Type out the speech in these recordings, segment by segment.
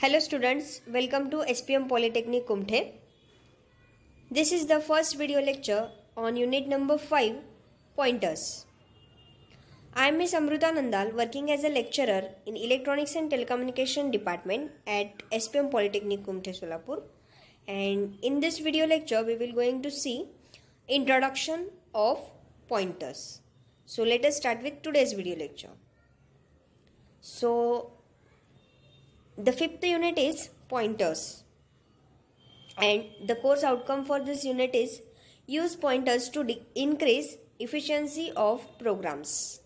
Hello students, welcome to SPM Polytechnic Kumthe. This is the first video lecture on unit number 5, Pointers. I am Ms. Amruta Nandal, working as a lecturer in Electronics and Telecommunication Department at SPM Polytechnic Kumthe, Solapur. And in this video lecture, we will going to see introduction of pointers. So let us start with today's video lecture. So the fifth unit is pointers, and the course outcome for this unit is use pointers to increase efficiency of programs.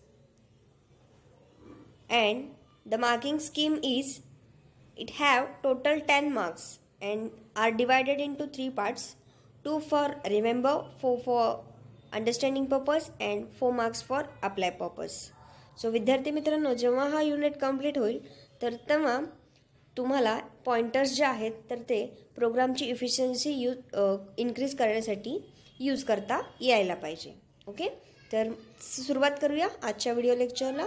And the marking scheme is it have total 10 marks and are divided into 3 parts, 2 for remember, 4 for understanding purpose and 4 marks for apply purpose. So विद्यार्थी मित्रांनो, जेव्हा हा unit complete होईल तर तेव्हा तुम्हाला pointers जे आहेत तर ते प्रोग्रामची इफिशियन्सी इन्क्रीज करण्यासाठी यूज करता यायला पाहिजे. ओके, तर सुरुवात करूया आजच्या व्हिडिओ लेक्चरला.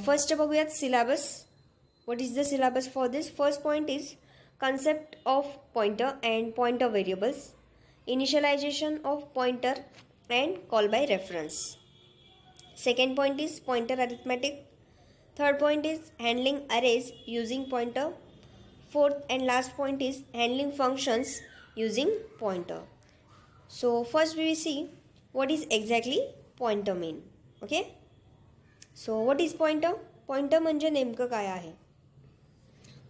फर्स्ट बघूयात syllabus. What is the syllabus for this? First point is concept of pointer and pointer variables, initialisation of pointer and call by reference. Second point is pointer arithmetic. Third point is handling arrays using pointer. Fourth and last point is handling functions using pointer. So first we will see what is exactly pointer mean. Okay. So what is pointer? Pointer म्हणजे नेमकं काय आहे?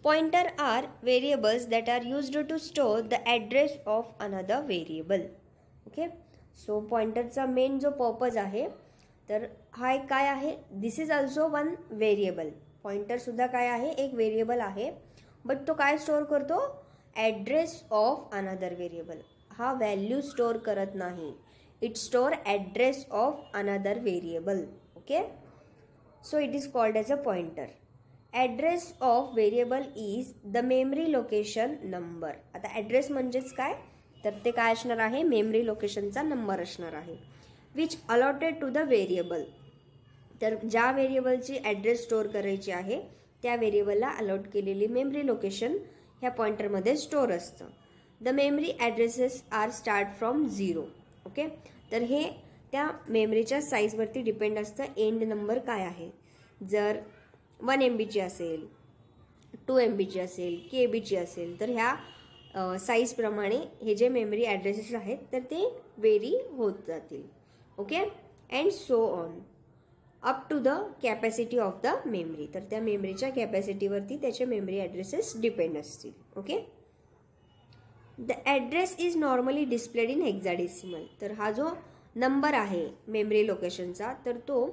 Pointer are variables that are used to store the address of another variable. Okay. So pointer चा main जो purpose आहे तर हा एक काय आहे? This is also one variable. Pointer सुद्धा काय आहे? एक व्हेरिएबल आहे. बट तो काय स्टोअर करतो? Address of another variable. हा व्हॅल्यू स्टोअर करत नाही. It store address of another variable. Okay, so it is called as a pointer. Address of variable is the memory location number. आता address म्हणजेच काय? तर ते काय असणार आहे? मेमरी लोकेशनचा नंबर असणार आहे. Which allotted to the variable. तर ज्या व्हेरिएबलची ॲड्रेस स्टोअर करायची आहे त्या व्हेरिएबलला अलॉट केलेली मेमरी लोकेशन ह्या पॉइंटरमध्ये स्टोअर असतं. The memory addresses are start from 0. Okay, तर हे त्या मेमरीच्या साईजवरती डिपेंड असतं एंड नंबर काय आहे. जर 1 MBची असेल, 2 MBची असेल, KBची असेल तर ह्या साईजप्रमाणे हे जे मेमरी ॲड्रेसेस आहेत तर ते व्हेरी होत जातील. Okay, and so on up to the capacity of the memory. तर त्या मेमरीच्या कॅपॅसिटीवरती त्याचे मेमरी ॲड्रेसेस डिपेंड असतील. Okay, the address is normally displayed in hexadecimal. तर हा जो नंबर आहे मेमरी लोकेशनचा तर तो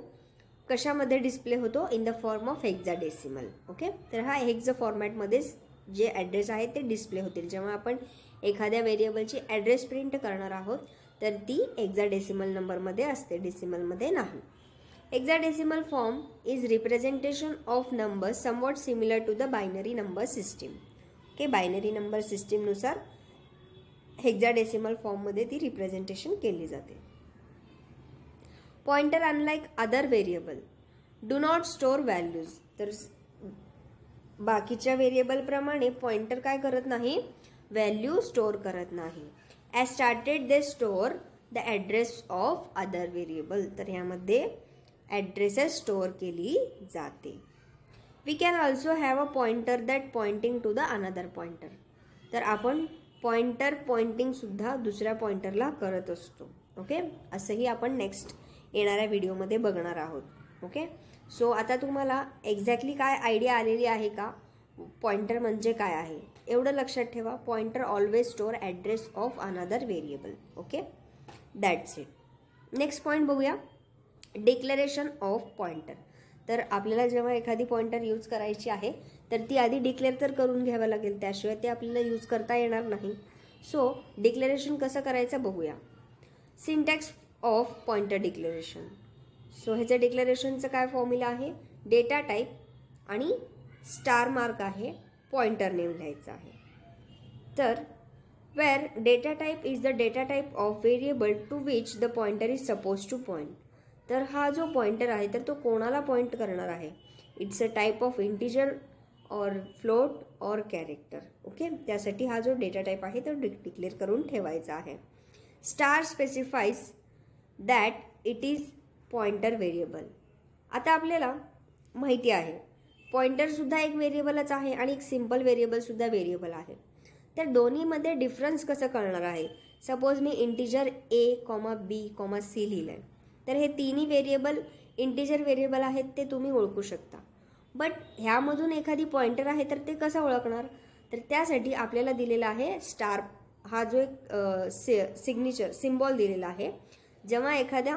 कशामध्ये डिस्प्ले होतो? In the form of hexadecimal. Okay, तर हा हेक्सा फॉर्मॅटमध्येच जे ॲड्रेस आहे ते डिस्प्ले होतील. जेव्हा आपण एखाद्या व्हेरिएबलची ॲड्रेस प्रिंट करणार आहोत तर ती हेक्साडेसिमल नंबरमध्ये असते, डेसिमलमध्ये नाही. Hexadecimal form is representation of number somewhat similar to the binary number system. Okay, binary number सिस्टीमनुसार हेक्साडेसिमल फॉर्ममध्ये ती रिप्रेझेंटेशन केली जाते. Pointer unlike other variable do not store values. तर बाकीच्या व्हेरिएबलप्रमाणे पॉइंटर काय करत नाही? व्हॅल्यू स्टोअर करत नाही. As started they store the address of other variable. तर ह्यामध्ये ॲड्रेसेस स्टोअर केली जाते. We can also have a pointer that pointing to the another pointer. तर आपण पॉइंटर पॉइंटिंगसुद्धा दुसऱ्या पॉइंटरला करत असतो. ओके, असंही आपण नेक्स्ट येणाऱ्या व्हिडिओमध्ये बघणार आहोत. ओके, सो आता तुम्हाला एक्झॅक्टली काय आयडिया आलेली आहे का? पॉइंटर म्हणजे काय आहे एवढं लक्षात ठेवा. Pointer always store address of another variable. Okay, that's it. Next point बघूया, डिक्लेरेशन ऑफ पॉइंटर. तर आपल्याला जेव्हा एखादी पॉइंटर यूज करायची आहे तर ती आधी डिक्लेअर तर करून घ्यावं लागेल, त्याशिवाय ते आपल्याला यूज करता येणार नाही. सो डिक्लेरेशन कसं करायचं बघूया. Syntax of pointer declaration. So ह्याचं डिक्लेरेशनचं काय फॉर्म्युला आहे? डेटा टाईप आणि स्टार मार्क आहे, पॉइंटर नेम लिहायचं आहे. तर where data type is the data type of variable to which the pointer is suppose to point. तर हा जो पॉइंटर आहे तर तो कोणाला पॉइंट करणार आहे? It's a type of integer और फ्लोट और कॅरेक्टर. ओके, त्यासाठी हा जो डेटा टाईप आहे तो डिक्लेअर करून ठेवायचा आहे. Star specifies that it is pointer variable. आता आपल्याला माहिती आहे पॉइंटरसुद्धा एक व्हेरिएबलच आहे आणि एक सिम्पल व्हेरिएबलसुद्धा व्हेरिएबल आहे. त्या दोन्हीमध्ये डिफरन्स कसं कळणार आहे. सपोज मी इंटिजर ए कॉमा बी कॉमा सी लिहिलं आहे, तर हे तिन्ही व्हेरिएबल इंटिजर व्हेरिएबल आहेत ते तुम्ही ओळखू शकता. बट ह्यामधून एखादी पॉइंटर आहे तर ते कसं ओळखणार. तर त्यासाठी आपल्याला दिलेला आहे स्टार हा जो एक सिग्नेचर सिम्बॉल दिलेला आहे. जेव्हा एखाद्या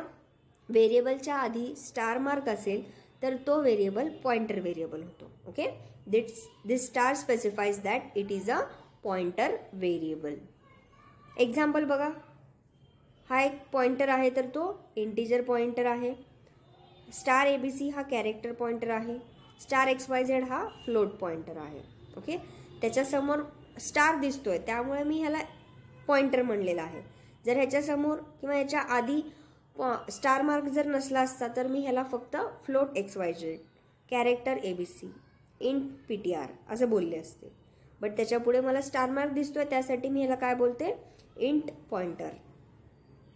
व्हेरिएबलच्या आधी स्टार मार्क असेल तर तो व्हेरिएबल पॉइंटर व्हेरिएबल होतो. Okay, this star specifies that it is a pointer variable. Example बघा, हा एक पॉइंटर आहे तर तो इंटिजर पॉइंटर आहे. स्टार ABC हा कॅरेक्टर पॉइंटर आहे. स्टार XYZ हा फ्लोट पॉइंटर आहे. ओके, त्याच्यासमोर स्टार दिसतोय त्यामुळे मी ह्याला पॉइंटर म्हणलेला आहे. जर ह्याच्यासमोर किंवा ह्याच्या आधी स्टार मार्क जर नसला असता तर मी ह्याला फक्त float XYZ, character ABC, int PTR असं बोलले असते. बट त्याच्या पुढे मला स्टार मार्क दिसतोय त्यासाठी मी ह्याला काय बोलते, int pointer,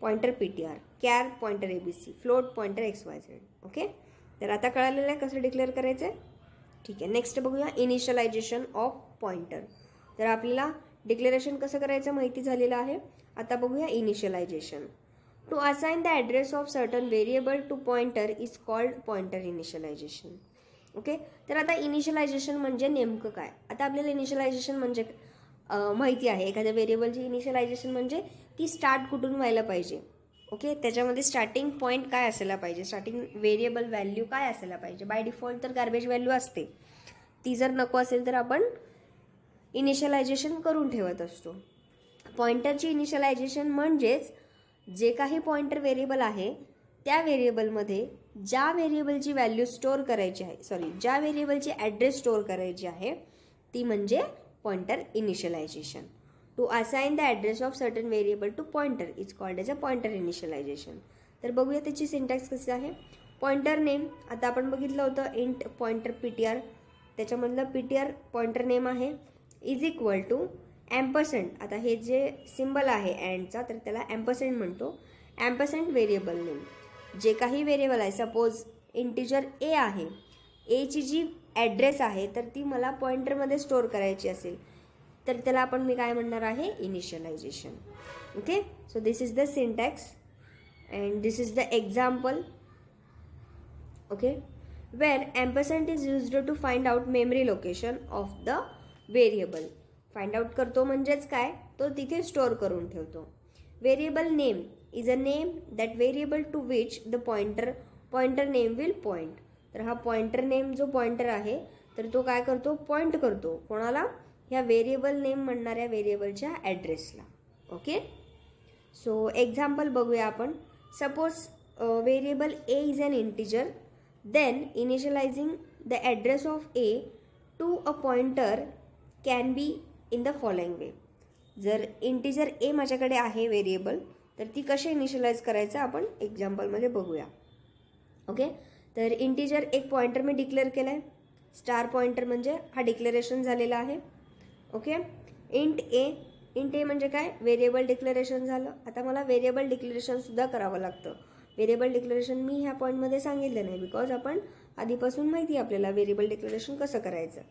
pointer PTR, care pointer ABC, float pointer XYZ. Okay, तर आता कळालेलं आहे कसं डिक्लेअर करायचं आहे. ठीक आहे, नेक्स्ट बघूया इनिशियलायझेशन ऑफ पॉइंटर. तर आपल्याला डिक्लेरेशन कसं करायचं माहिती झालेलं आहे. आता बघूया initialisation. To assign the address of certain variable to pointer is called pointer initialisation. Okay, तर आता इनिशियलायझेशन म्हणजे नेमकं काय. आता आपल्याला इनिशियलायझेशन म्हणजे माहिती आहे. एखाद्या व्हेरिएबलची इनिशियलायझेशन म्हणजे ती स्टार्ट कुठून व्हायला पाहिजे. ओके, त्याच्यामध्ये स्टार्टिंग पॉईंट काय असायला पाहिजे, स्टार्टिंग व्हेरिएबल व्हॅल्यू काय असायला पाहिजे. बाय डिफॉल्ट तर गार्बेज व्हॅल्यू असते, ती जर नको असेल तर आपण इनिशियलायझेशन करून ठेवत असतो. पॉइंटरची इनिशियलायझेशन म्हणजेच जे काही पॉइंटर व्हेरिएबल आहे त्या व्हेरिएबलमध्ये ज्या व्हेरिएबलची व्हॅल्यू स्टोअर करायची आहे, ज्या व्हेरिएबलची ॲड्रेस स्टोअर करायची आहे ती म्हणजे pointer initialisation. To assign the address of certain variable to pointer is called as a pointer initialisation. तर बघूया त्याची सिंटॅक्स कशी आहे. पॉइंटर नेम आता आपण बघितलं होतं इंट पॉइंटर PTR, त्याच्यामधलं PTR पॉइंटर नेम आहे इज इक्वल टू ॲम्परसेंट. आता हे जे सिम्बल आहे अँडचा तर त्याला ॲम्परसेंट म्हणतो. ॲम्परसेंट व्हेरिएबल नेम, जे काही व्हेरिएबल आहे, सपोज इंटिजर ए आहे, एची जी ॲड्रेस आहे तर ती मला पॉइंटरमध्ये स्टोअर करायची असेल तर त्याला आपण मी काय म्हणणार आहे, initialization. Okay, so this is the syntax and this is the example. Okay, where ampersand is used to find out memory location of the variable. Find out करतो म्हणजेच काय, तो तिथे स्टोअर करून ठेवतो. Variable name is a name that variable to which the pointer name will point. तर हा pointer name जो पॉइंटर आहे तर तो काय करतो, पॉइंट करतो कोणाला, ह्या व्हेरिएबल नेम म्हणणाऱ्या व्हेरिएबलच्या ॲड्रेसला. ओके, सो एक्झाम्पल बघूया आपण. Suppose variable A is an integer, then initializing the address of A to a pointer can be in the following way. जर इंटिजर ए माझ्याकडे आहे व्हेरिएबल तर ती कशी इनिशियलाइज करायचं आपण एक्झाम्पलमध्ये बघूया. ओके, तर इंटिजर एक पॉइंटर मी डिक्लेअर केला आहे, स्टार पॉइंटर म्हणजे हा डिक्लेरेशन झालेला आहे. ओके, इंट ए म्हणजे काय, व्हेरिएबल डिक्लेरेशन झालं. आता मला व्हेरिएबल डिक्लेरेशनसुद्धा करावं लागतं. व्हेरिएबल डिक्लेरेशन मी ह्या पॉईंटमध्ये सांगितलं नाही बिकॉज आपण आधीपासून माहिती आहे आपल्याला व्हेरिएबल डिक्लेरेशन कसं करायचं.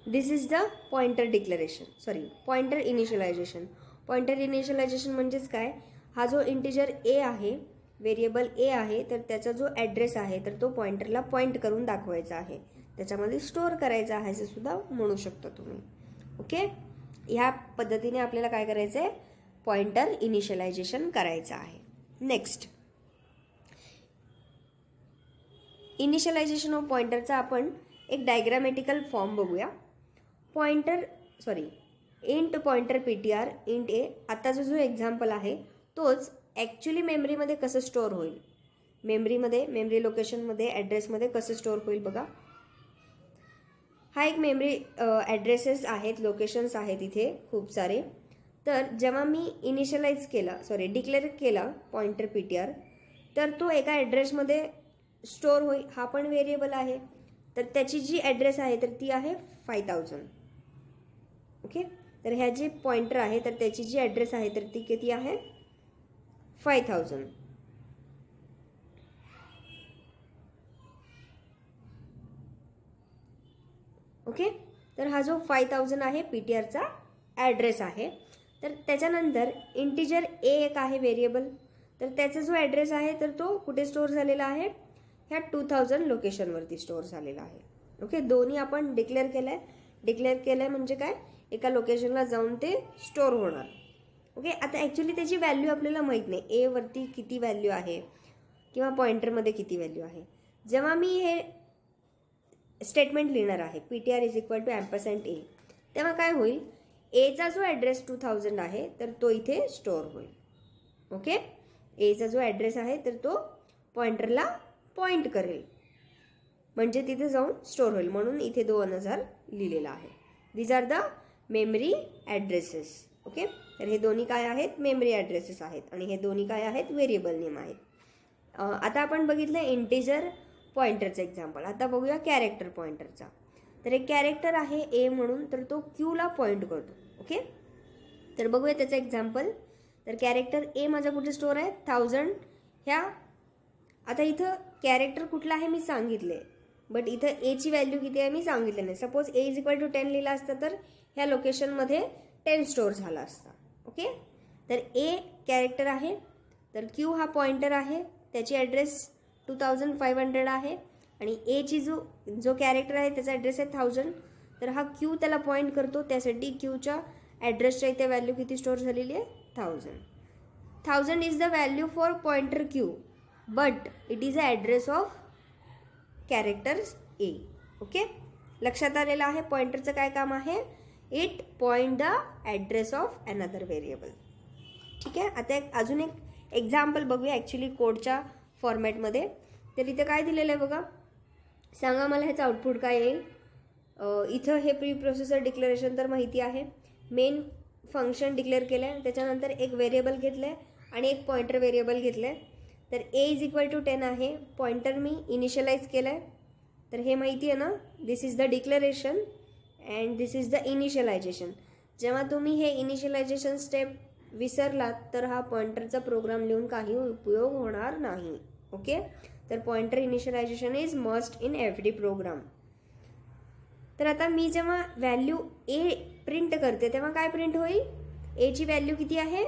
This is the pointer pointer initialization. Pointer initialization म्हणजेच काय, हा जो इंटिजर ए आहे, व्हेरिएबल ए आहे, तर त्याचा जो ॲड्रेस आहे तर तो पॉइंटरला पॉइंट करून दाखवायचा आहे, त्याच्यामध्ये स्टोअर करायचा आहे असं सुद्धा म्हणू शकता तुम्ही. ओके, ह्या पद्धतीने आपल्याला काय करायचं आहे, पॉइंटर इनिशियलायझेशन करायचं आहे. नेक्स्ट, इनिशियलायझेशन ऑफ पॉइंटरचा आपण एक डायग्रामॅटिकल फॉर्म बघूया. इंट पॉइंटर PTR इंट ए. आताचा जो एक्झाम्पल आहे तोच ॲक्च्युली मेमरीमध्ये कसं स्टोअर होईल, मेमरी लोकेशनमध्ये ॲड्रेसमध्ये कसं स्टोअर होईल बघा. हा एक मेमरी ॲड्रेसेस आहेत, लोकेशन्स आहेत इथे खूप सारे. तर जेव्हा मी डिक्लेअर केला पॉइंटर PTR तर तो एका ॲड्रेसमध्ये स्टोअर होईल. हा पण व्हेरिएबल आहे तर त्याची जी ॲड्रेस आहे तर ती आहे 5000. ओके, तर ह्या जे पॉइंटर आहे तर त्याची जी ॲड्रेस आहे तर ती किती आहे 5000. ओके, तर हा जो 5000 आहे PTRचा ॲड्रेस आहे. तर त्याच्यानंतर इंटिजर ए एक आहे व्हेरिएबल, तर त्याचा जो ॲड्रेस आहे तर तो कुठे स्टोअर झालेला आहे, ह्या 2000 लोकेशनवरती स्टोअर झालेला आहे. ओके, दोन्ही आपण डिक्लेअर केलं आहे म्हणजे काय, एका लोकेशनला जाऊन ते स्टोअर होणार. ओके, आता ॲक्च्युली त्याची व्हॅल्यू आपल्याला माहीत नाही, ए वरती किती व्हॅल्यू आहे किंवा पॉइंटरमध्ये किती व्हॅल्यू आहे. जेव्हा मी हे स्टेटमेंट लिहिणार आहे PTR इज इक्वल टू ॲम्परसँड ए, तेव्हा काय होईल, एचा जो ॲड्रेस 2000 आहे तर तो इथे स्टोअर होईल. ओके, एचा जो ॲड्रेस आहे तर तो पॉइंटरला पॉइंट करेल म्हणजे तिथे जाऊन स्टोअर होईल, म्हणून इथे 2000 लिहिलेला आहे. These are the memory addresses. Okay, तर हे दोन्ही काय आहेत, मेमरी ॲड्रेसेस आहेत आणि हे दोन्ही काय आहेत, व्हेरिएबल नेम आहेत. आता आपण बघितलं इंटिजर पॉइंटरचं एक्झाम्पल. आता बघूया कॅरेक्टर पॉइंटरचा. तर एक कॅरेक्टर आहे ए म्हणून, तर तो क्यूला पॉइंट करतो. ओके, तर बघूया त्याचं एक्झाम्पल. तर कॅरेक्टर ए माझा कुठे स्टोअर आहे 1000 ह्या. आता इथं कॅरेक्टर कुठला आहे मी सांगितले, बट इथं एची व्हॅल्यू किती आहे मी सांगितले नाही. Suppose A is equal to 10 लिहिला असता तर ह्या लोकेशनमध्ये 10 स्टोअर झाला असता. ओके, तर ए कॅरेक्टर आहे, तर क्यू हा पॉइंटर आहे, त्याची ॲड्रेस 2500 आहे आणि एची जो कॅरेक्टर आहे त्याचा ॲड्रेस आहे 1000. तर हा क्यू त्याला पॉइंट करतो, त्यासाठी क्यूच्या ॲड्रेसच्या इथे व्हॅल्यू किती स्टोअर झालेली आहे 1000. 1000 is the value for pointer Q but it is a address of characters A. Okay, लक्षात आलेलं आहे पॉइंटरचं काय काम आहे, it point the address of another variable. ठीक आहे, आता अजून एक एक्झाम्पल बघूया ॲक्च्युली कोडच्या फॉर्मॅटमध्ये. तर इथं काय दिलेलं आहे बघा, सांगा मला ह्याचं आउटपुट काय येईल. इथं हे प्री प्रोसेसर डिक्लेरेशन तर माहिती आहे, मेन फंक्शन डिक्लेअर केलं आहे, त्याच्यानंतर एक व्हेरिएबल घेतलं आहे आणि एक पॉइंटर व्हेरिएबल घेतलं आहे. तर ए इज इक्वल टू 10 आहे, पॉइंटर मी इनिशियलाइज केलं आहे, तर हे माहिती आहे ना, this is the declaration and this is the initialization. जेव्हा तुम्ही हे इनिशियलायझेशन स्टेप विसरलात तर हा पॉइंटरचा प्रोग्राम लिहून काही उपयोग होणार नाही. ओके, तर pointer initialisation is must in every program. तर आता मी जेव्हा व्हॅल्यू ए प्रिंट करते तेव्हा काय प्रिंट होईल, एची व्हॅल्यू किती आहे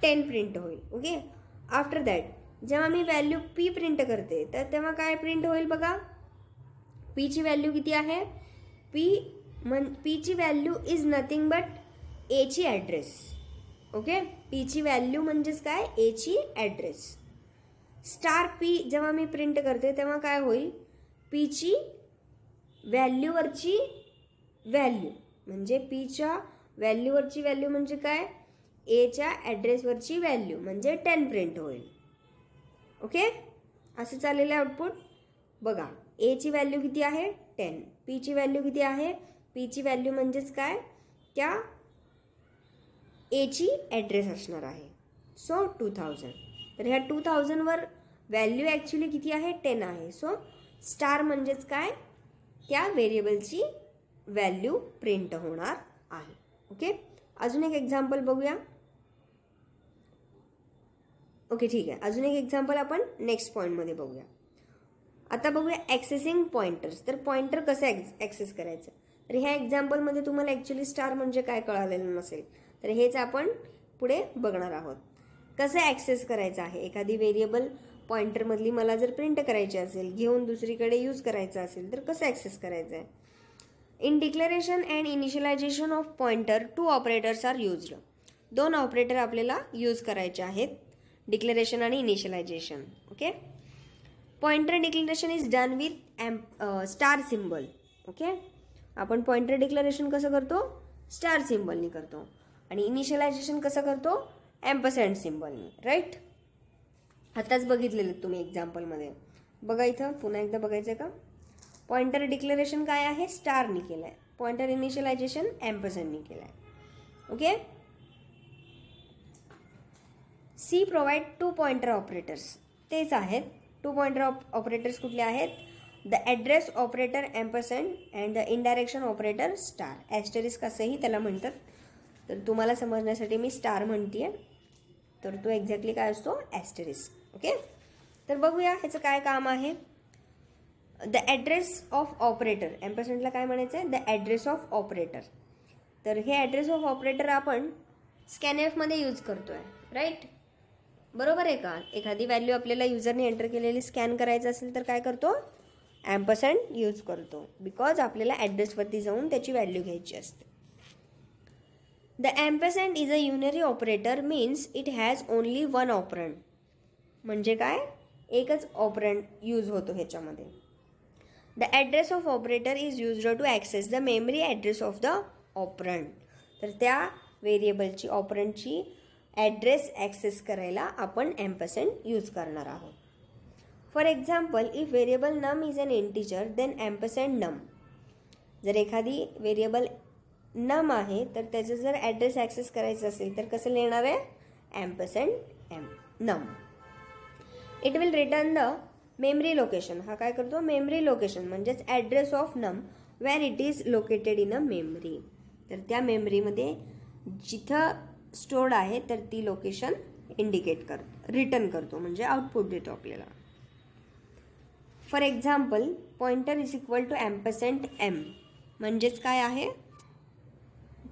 10 प्रिंट होईल. ओके, आफ्टर दॅट जेव्हा मी व्हॅल्यू पी प्रिंट करते तर तेव्हा काय प्रिंट होईल बघा, पीची व्हॅल्यू किती आहे, पीची व्हॅल्यू इज नथिंग बट एची ॲड्रेस. ओके, पीची व्हॅल्यू म्हणजेच काय, एची ॲड्रेस. स्टार पी जेव्हा मी प्रिंट करते तेव्हा काय होईल, पीची व्हॅल्यूवरची व्हॅल्यू म्हणजे पीच्या व्हॅल्यूवरची व्हॅल्यू म्हणजे काय, एच्या ॲड्रेसवरची व्हॅल्यू म्हणजे 10 प्रिंट होईल. ओके, असं चाललेलं आउटपुट बघा. एची व्हॅल्यू किती आहे 10, पीची व्हॅल्यू किती आहे, पीची व्हॅल्यू म्हणजेच काय, त्या एची ॲड्रेस असणार आहे, सो 2000. तर ह्या 2000 वर व्हॅल्यू ॲक्च्युली किती आहे 10 आहे, सो स्टार म्हणजेच काय, त्या व्हेरिएबलची व्हॅल्यू प्रिंट होणार आहे. ओके, अजून एक एक्झाम्पल बघूया. ओके, ठीक आहे, अजून एक एक्झाम्पल आपण नेक्स्ट पॉईंटमध्ये बघूया. आता बघूया ॲक्सेसिंग पॉइंटर्स. तर पॉइंटर कसं ॲक्सेस करायचं, तर ह्या एक्झाम्पलमध्ये तुम्हाला ॲक्च्युली स्टार म्हणजे काय कळालेलं नसेल, तर हेच आपण पुढे बघणार आहोत. कसं ॲक्सेस करायचं आहे, एखादी व्हेरिएबल पॉइंटरमधली मला जर प्रिंट करायची असेल, घेऊन दुसरीकडे यूज करायचं असेल तर कसं ॲक्सेस करायचं आहे. In declaration and initialisation of pointer 2 operators are used. 2 operator आपल्याला यूज करायचे आहेत, डिक्लेरेशन आणि initialisation. Okay, pointer declaration is done with star symbol. Okay, आपण पॉइंटर डिक्लेरेशन कसं करतो, स्टार सिम्बॉलनी करतो आणि इनिशियलायझेशन कसं करतो, ॲम्परसँड सिम्बॉलनी. राईट, आताच बघितलेलं तुम्ही एक्झाम्पलमध्ये. बघा इथं पुन्हा एकदा बघायचं का, पॉइंटर डिक्लेरेशन काय आहे स्टारनी केलं आहे, पॉइंटर इनिशियलायझेशन ॲम्परसँडनी केलं आहे. Okay, C provide 2 pointer operators, तेच आहेत 2 पॉइंटर ऑपरेटर्स. कुठले आहेत, the address operator ampersand and the indirection operator star. Asterisk असंही त्याला म्हणतात. तर तुम्हाला समजण्यासाठी मी स्टार म्हणते आहे. तर तो एक्झॅक्टली काय असतो? ॲस्टेरिस्क. ओके. तर बघूया ह्याचं काय काम आहे. द ॲड्रेस ऑफ ऑपरेटर, ॲम्परसँडला काय म्हणायचं आहे? The address of operator. तर हे ॲड्रेस ऑफ ऑपरेटर आपण स्कॅनएफमध्ये यूज करतो आहे, राईट? बरोबर आहे का? एखादी व्हॅल्यू आपल्याला युजरने एंटर केलेली स्कॅन करायचं असेल तर काय करतो? ॲम्परसँड यूज करतो, बिकॉज आपल्याला ॲड्रेसवरती जाऊन त्याची व्हॅल्यू घ्यायची असते. The ampersand is a unary operator means it has only one operand. म्हणजे काय? एकच ऑपरंड यूज होतो ह्याच्यामध्ये. The address of operator is used to access the memory address of the operand. तर त्या व्हेरिएबलची, ऑपरंडची ॲड्रेस ॲक्सेस करायला आपण ॲम्परसँड यूज करणार आहोत. For example, if variable num is an integer then ampersand num. जर एखादी व्हेरिएबल नम आहे तर त्याचं जर ॲड्रेस ॲक्सेस करायचं असेल तर कसं लिहिणार आहे? Ampersand num. It will return the memory location. हा काय करतो? मेमरी लोकेशन म्हणजेच address of num where it is located in a memory. तर त्या मेमरीमध्ये जिथं स्टोर्ड आहे तर ती लोकेशन इंडिकेट करतो, रिटर्न करतो, म्हणजे आउटपुट देतो आपल्याला. For example, pointer is equal to ampersand M. म्हणजेच काय आहे?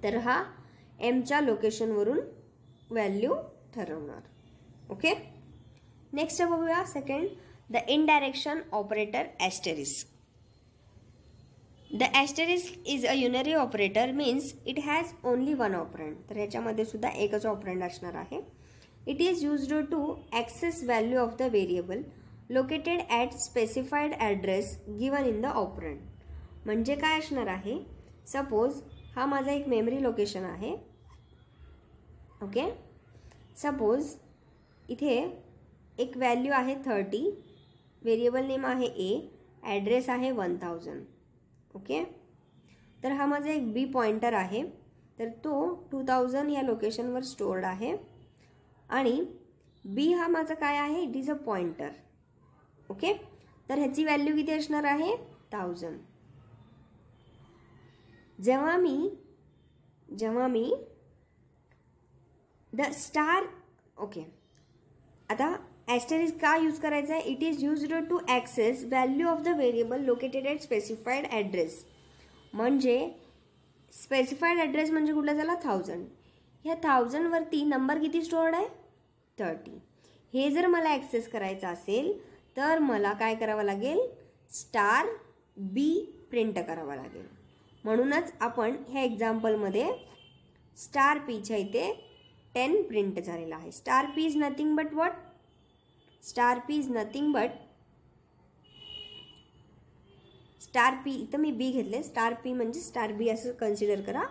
तर हा एमच्या लोकेशनवरून व्हॅल्यू ठरवणार. ओके. नेक्स्ट बघूया second, the indirection operator asterisk. The asterisk is a unary operator means it has only one operand. तर ह्याच्यामध्ये सुद्धा एकच ऑपरंड असणार आहे. It is used to access value of the variable located at specified address given in the operand. म्हणजे काय असणार आहे? सपोज हा माझा एक मेमरी लोकेशन आहे. ओके. सपोज इथे एक व्हॅल्यू आहे 30, व्हेरिएबल नेम आहे ए, ॲड्रेस आहे 1000. ओके. तर हा माझा एक बी पॉइंटर आहे. तर तो 2000 या लोकेशनवर स्टोर्ड आहे. आणि बी हा माझा काय आहे? It is a pointer. Okay. तर ह्याची व्हॅल्यू किती असणार आहे? 1000. जेव्हा मी द स्टार, ओके, आता ॲस्टेरिस्क का यूज करायचा आहे? It is used to access value of the variable located at specified address. म्हणजे स्पेसिफाईड ॲड्रेस म्हणजे कुठला झाला? 1000. ह्या 1000वरती नंबर किती स्टोर्ड आहे? 30. हे जर मला ॲक्सेस करायचं असेल तर मला काय करावं लागेल? स्टार बी प्रिंट करावा लागेल. म्हणूनच आपण ह्या एक्झाम्पलमध्ये स्टार पीच्या इथे 10 प्रिंट झालेला आहे. Star P is nothing but what? Star P is nothing but star P, इथं मी बी घेतले, स्टार पी म्हणजे स्टार बी असं कन्सिडर करा.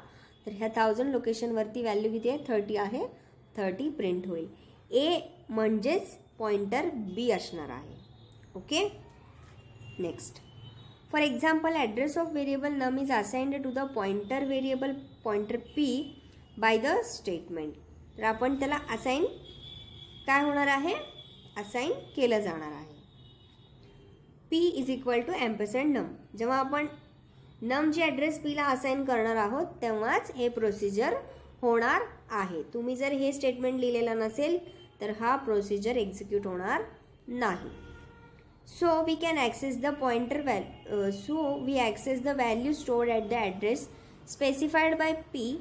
तर ह्या 1000 लोकेशनवरती व्हॅल्यू किती आहे? 30 आहे. 30 प्रिंट होईल. ए म्हणजेच पॉइंटर बी असणार आहे. Okay. Next, for example, address of variable num is assigned to the pointer variable pointer P by the statement. तर आपण त्याला असाइन काय होणार आहे? असाइन केलं जाणार आहे. पी इज इक्वल टू ॲम्परसँड नम. जेव्हा आपण नमची ॲड्रेस पीला असाइन करणार आहोत तेव्हाच हे प्रोसिजर होणार आहे. तुम्ही जर हे स्टेटमेंट लिहिलेलं नसेल तर हा प्रोसिजर एक्झिक्यूट होणार नाही. So we can access the pointer value. So we access the value stored at the address specified by P.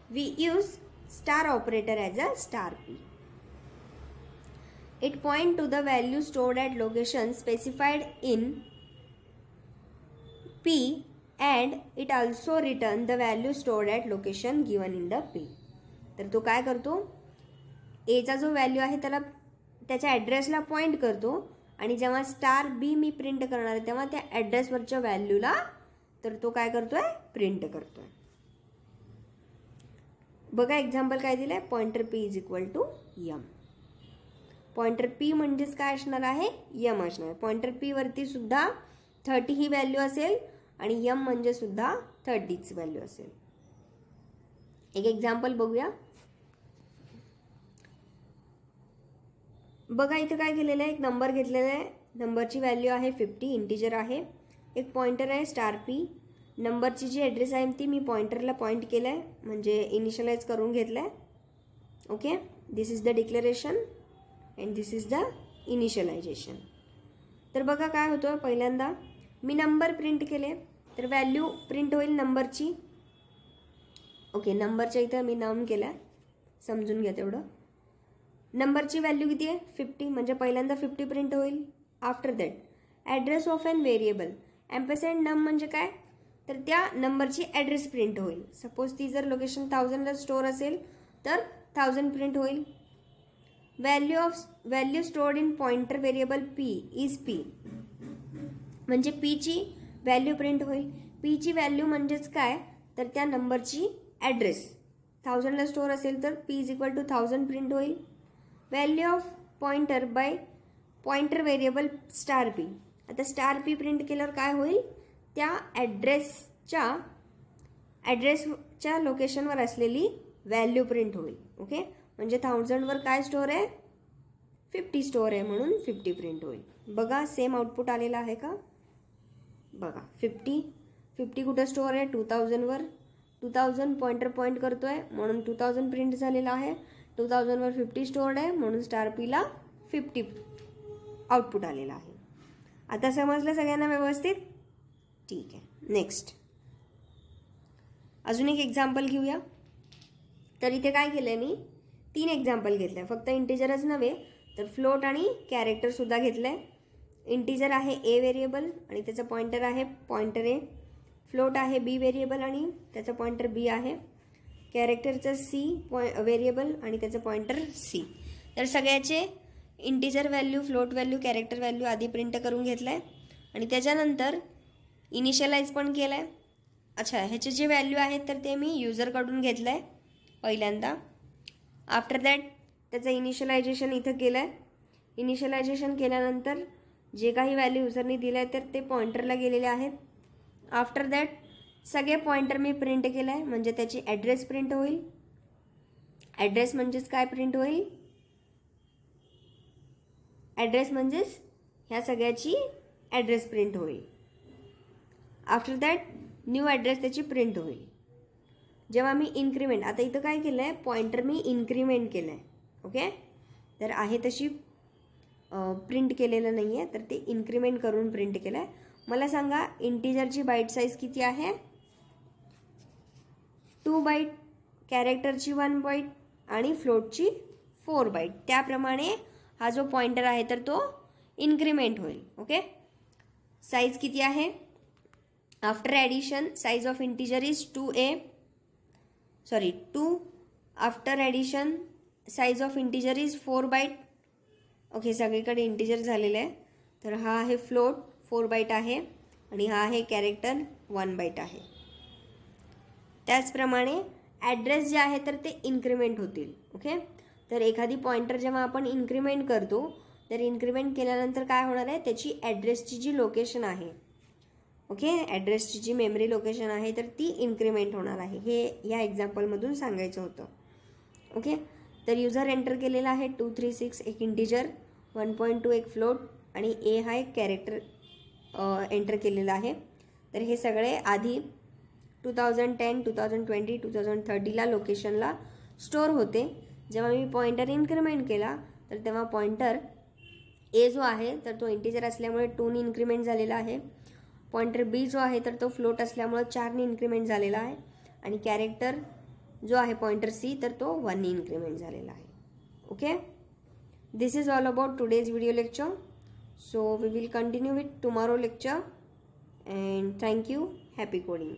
We use star operator as a star P. It point to the value stored at location specified in P and it also return the value stored at location given in the P. तर तो काय करतो? A चा जो value आहे त्याला त्याच्या ॲड्रेसला point करतो आणि जेव्हा स्टार बी मी प्रिंट करणार आहे तेव्हा त्या ॲड्रेसवरच्या व्हॅल्यूला तर तो काय करतोय? प्रिंट करतोय. बघा एक्झाम्पल काय दिलंय? Pointer P is equal to yum. Pointer P म्हणजेच काय असणार आहे? यम असणार आहे. पॉइंटर पी वरती सुद्धा 30 ही व्हॅल्यू असेल आणि यम म्हणजे सुद्धा 30च व्हॅल्यू असेल. एक एक्झाम्पल बघूया. बघा इथं काय केलेलं आहे? एक नंबर घेतलेला आहे. नंबरची व्हॅल्यू आहे 50, इंटिजर आहे. एक पॉइंटर आहे स्टार पी, नंबरची जी ॲड्रेस आहे ती मी पॉइंटरला पॉइंट केलं आहे, म्हणजे इनिशियलाइज करून घेतलं आहे. Okay, this is the declaration and this is the initialisation. तर बघा काय होतं, पहिल्यांदा मी नंबर प्रिंट केले तर व्हॅल्यू प्रिंट होईल नंबरची. ओके, नंबरच्या इथं मी नाम केलं आहे, समजून घ्या तेवढं. नंबरची व्हॅल्यू किती आहे 50, म्हणजे पहिल्यांदा 50 प्रिंट होईल. After that address of N variable ampersand num म्हणजे काय, तर त्या नंबरची ॲड्रेस प्रिंट होईल. सपोज ती जर लोकेशन 1000ला स्टोअर असेल तर 1000 प्रिंट होईल. Value stored in pointer variable P is P, म्हणजे पीची व्हॅल्यू प्रिंट होईल. पीची व्हॅल्यू म्हणजेच काय, तर त्या नंबरची ॲड्रेस 1000ला स्टोअर असेल तर P is equal to 1000 print होईल. Value of pointer by pointer variable star P, आता स्टार पी प्रिंट केल्यावर काय होईल, त्या ॲड्रेसच्या लोकेशनवर असलेली व्हॅल्यू प्रिंट होईल. ओके, म्हणजे 1000वर काय स्टोअर आहे 50 स्टोअर आहे म्हणून 50 प्रिंट होईल. बघा सेम आउटपुट आलेला आहे का, बघा 50 कुठं स्टोअर आहे 2000वर, 2000 पॉइंटर पॉइंट करतो आहे म्हणून 2000 प्रिंट झालेला आहे. 2000वर 50 स्टोअर्ड आहे म्हणून स्टार पीला 50 आउटपुट आलेला आहे. आता समजलं सगळ्यांना व्यवस्थित, ठीक आहे. नेक्स्ट अजून एक एक्झाम्पल घेऊया. तर इथे काय केलं आहे, मी 3 एक्झाम्पल घेतलं आहे, फक्त इंटिजरच नव्हे तर फ्लोट आणि कॅरेक्टरसुद्धा घेतलं आहे. इंटिजर आहे ए व्हेरिएबल आणि त्याचं पॉइंटर आहे पॉइंटर ए, फ्लोट आहे बी व्हेरिएबल आणि त्याचं पॉइंटर बी आहे, कॅरेक्टरचं सी व्हेरिएबल आणि त्याचं पॉइंटर सी. तर सगळ्याचे integer value, float value, character value आधी प्रिंट करून घेतलं आहे आणि त्याच्यानंतर इनिशियलाइज पण केलं आहे. अच्छा, ह्याचे जे व्हॅल्यू आहेत तर ते मी युजरकडून घेतलं आहे पहिल्यांदा. आफ्टर दॅट त्याचं इनिशियलायझेशन इथं केलं आहे. इनिशियलायझेशन केल्यानंतर जे काही व्हॅल्यू युजरनी दिलं आहे तर ते पॉइंटरला गेलेले आहेत. आफ्टर दॅट सगळे पॉइंटर मी प्रिंट केलं आहे, म्हणजे त्याची ॲड्रेस प्रिंट होईल. ॲड्रेस म्हणजेच काय प्रिंट होईल, ॲड्रेस म्हणजेच ह्या सगळ्याची ॲड्रेस प्रिंट होईल. आफ्टर दॅट न्यू ॲड्रेस त्याची प्रिंट होईल. जेव्हा मी इन्क्रीमेंट, आता इथं काय केलं आहे, पॉइंटर मी इन्क्रीमेंट केलं आहे. ओके, तर आहे तशी प्रिंट केलेलं नाही आहे, तर ते इन्क्रीमेंट करून प्रिंट केलं आहे. मला सांगा इंटिजरची बाईट साईज किती आहे, 2 बाईट, कॅरेक्टरची 1 बाईट आणि फ्लोटची 4 बाईट. त्याप्रमाणे हा जो पॉइंटर आहे तर तो इन्क्रीमेंट होईल. ओके, साईज किती आहे, after addition size of integer is 2 after addition size of integer is 4 byte. Okay, सगळीकडे इंटिजर झालेलं आहे. तर हा आहे फ्लोट 4 बाईट आहे आणि हा आहे कॅरेक्टर 1 बाईट आहे. त्याचप्रमाणे ॲड्रेस जे आहे तर ते इन्क्रीमेंट होतील. ओके, तर एखादी पॉइंटर जेव्हा आपण इन्क्रीमेंट करतो तर इन्क्रीमेंट केल्यानंतर काय होणार आहे, त्याची ॲड्रेसची जी लोकेशन आहे, ओके, ॲड्रेसची जी मेमरी लोकेशन आहे तर ती इन्क्रीमेंट होणार आहे. हे या एक्झाम्पलमधून सांगायचं होतं. ओके, तर युजर एंटर केलेला आहे 236 एक इंटिजर, 1.2 एक फ्लोट आणि ए हा एक कॅरेक्टर एंटर केलेला आहे. तर हे सगळे आधी 2010, 2020, 2030ला लोकेशनला स्टोअर होते. जेव्हा मी पॉइंटर इन्क्रीमेंट केला तर तेव्हा पॉइंटर ए जो आहे तर तो इंटिजर असल्यामुळे 2ने इन्क्रीमेंट झालेला आहे. पॉइंटर बी जो आहे तर तो फ्लोट असल्यामुळे 4ने इन्क्रीमेंट झालेला आहे आणि कॅरेक्टर जो आहे पॉइंटर सी तर तो 1ने इन्क्रीमेंट झालेला आहे. Okay, this is all about today's video lecture. So we will continue with tomorrow lecture and thank you. Happy coding.